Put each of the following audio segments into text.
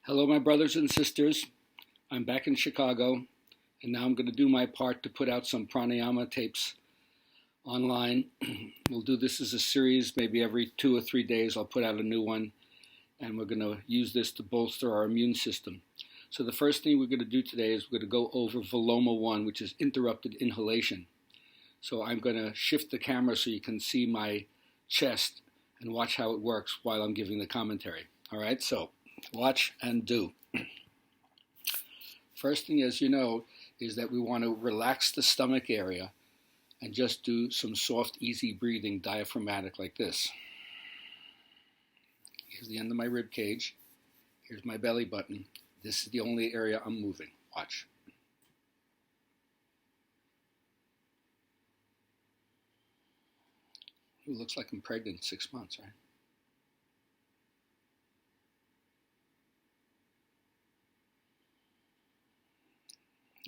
Hello, my brothers and sisters. I'm back in Chicago, and now I'm going to do my part to put out some pranayama tapes online. We'll do this as a series, maybe every 2 or 3 days I'll put out a new one, and we're going to use this to bolster our immune system. So the first thing we're going to do today is we're going to go over Vioma I, which is interrupted inhalation. So I'm going to shift the camera so you can see my chest and watch how it works while I'm giving the commentary. All right, so watch and do. First thing, as you know, is that we want to relax the stomach area and just do some soft, easy breathing, diaphragmatic, like this. Here's the end of my rib cage. Here's my belly button. This is the only area I'm moving. Watch. It looks like I'm pregnant 6 months, right?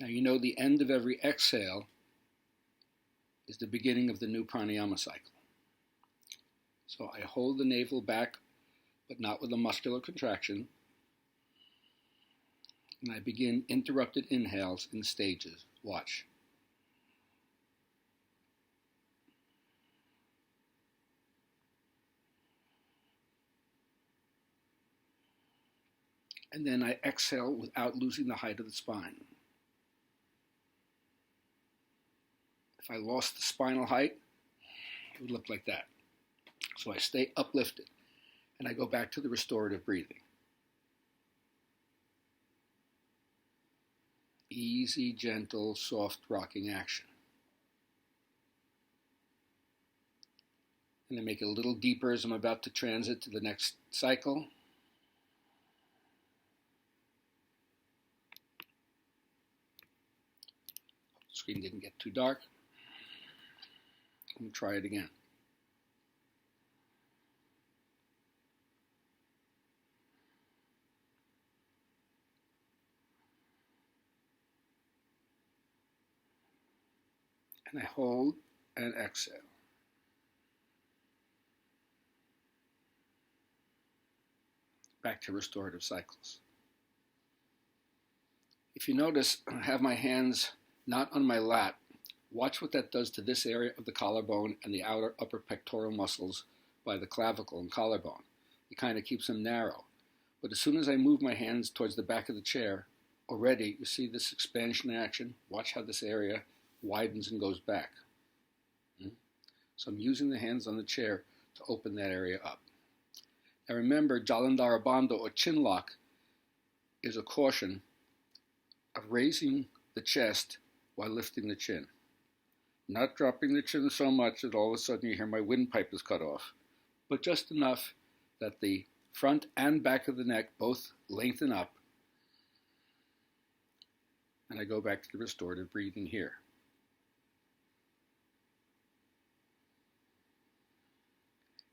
Now you know the end of every exhale is the beginning of the new pranayama cycle. So I hold the navel back, but not with a muscular contraction. And I begin interrupted inhales in stages. Watch. And then I exhale without losing the height of the spine. If I lost the spinal height, it would look like that. So I stay uplifted, and I go back to the restorative breathing. Easy, gentle, soft rocking action. And I make it a little deeper as I'm about to transit to the next cycle. The screen didn't get too dark. We'll try it again. And I hold and exhale. Back to restorative cycles. If you notice, I have my hands not on my lap. Watch what that does to this area of the collarbone and the outer upper pectoral muscles by the clavicle and collarbone. It kind of keeps them narrow. But as soon as I move my hands towards the back of the chair, already you see this expansion action. Watch how this area widens and goes back. So I'm using the hands on the chair to open that area up. Now remember, Jalandhara Bandha or chin lock is a caution of raising the chest while lifting the chin. Not dropping the chin so much that all of a sudden you hear my windpipe is cut off, but just enough that the front and back of the neck both lengthen up, and I go back to the restorative breathing here.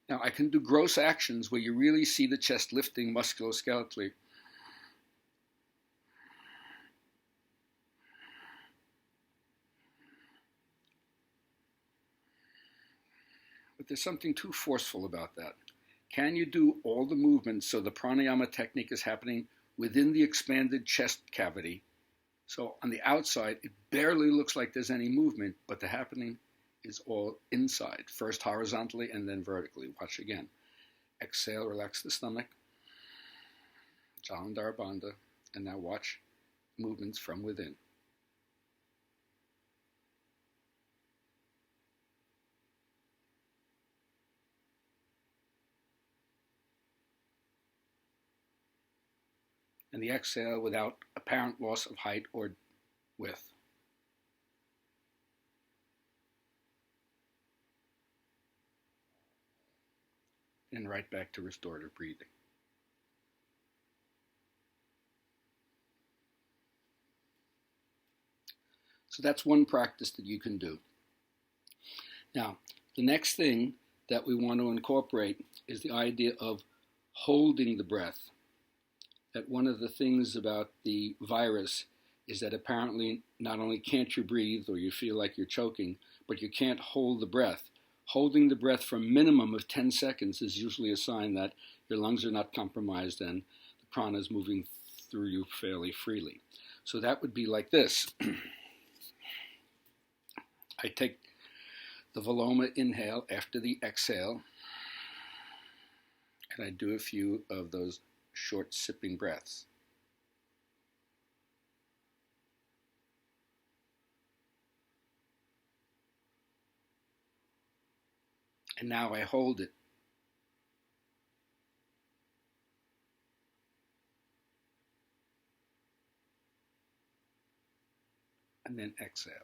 Now I can do gross actions where you really see the chest lifting musculoskeletally. But there's something too forceful about that. Can you do all the movements so the pranayama technique is happening within the expanded chest cavity? So on the outside, it barely looks like there's any movement, but the happening is all inside, first horizontally and then vertically. Watch again. Exhale, relax the stomach. Jalandhara Bandha. And now watch movements from within. And the exhale without apparent loss of height or width. And right back to restorative breathing. So that's one practice that you can do. Now, the next thing that we want to incorporate is the idea of holding the breath. That one of the things about the virus is that apparently not only can't you breathe or you feel like you're choking, but you can't hold the breath. Holding the breath for a minimum of 10 seconds is usually a sign that your lungs are not compromised and the prana is moving through you fairly freely. So that would be like this. I take the Vioma inhale after the exhale, and I do a few of those short sipping breaths. And now I hold it. And then exhale.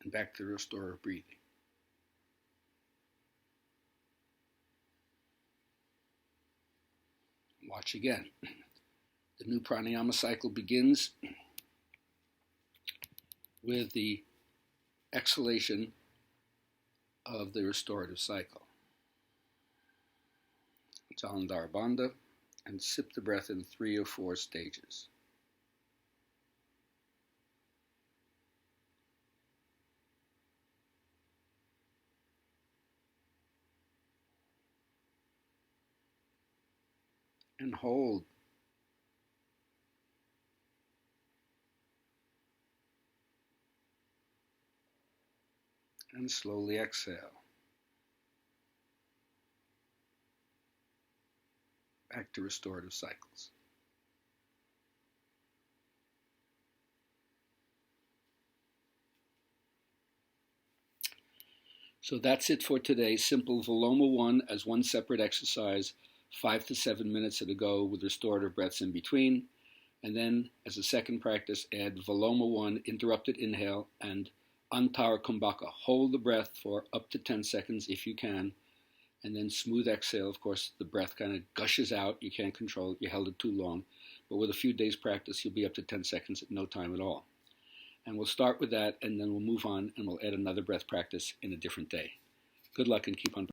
And back to the restorative breathing. Watch again. The new pranayama cycle begins with the exhalation of the restorative cycle. Jalandhara Bandha, and sip the breath in 3 or 4 stages. And hold. And slowly exhale. Back to restorative cycles. So that's it for today. Simple Vioma I as one separate exercise, 5 to 7 minutes at a go with restorative breaths in between. And then, as a second practice, add Vioma I, interrupted inhale, and Antara Kumbhaka. Hold the breath for up to 10 seconds if you can. And then smooth exhale. Of course, the breath kind of gushes out. You can't control it. You held it too long. But with a few days practice, you'll be up to 10 seconds at no time at all. And we'll start with that, and then we'll move on, and we'll add another breath practice in a different day. Good luck and keep on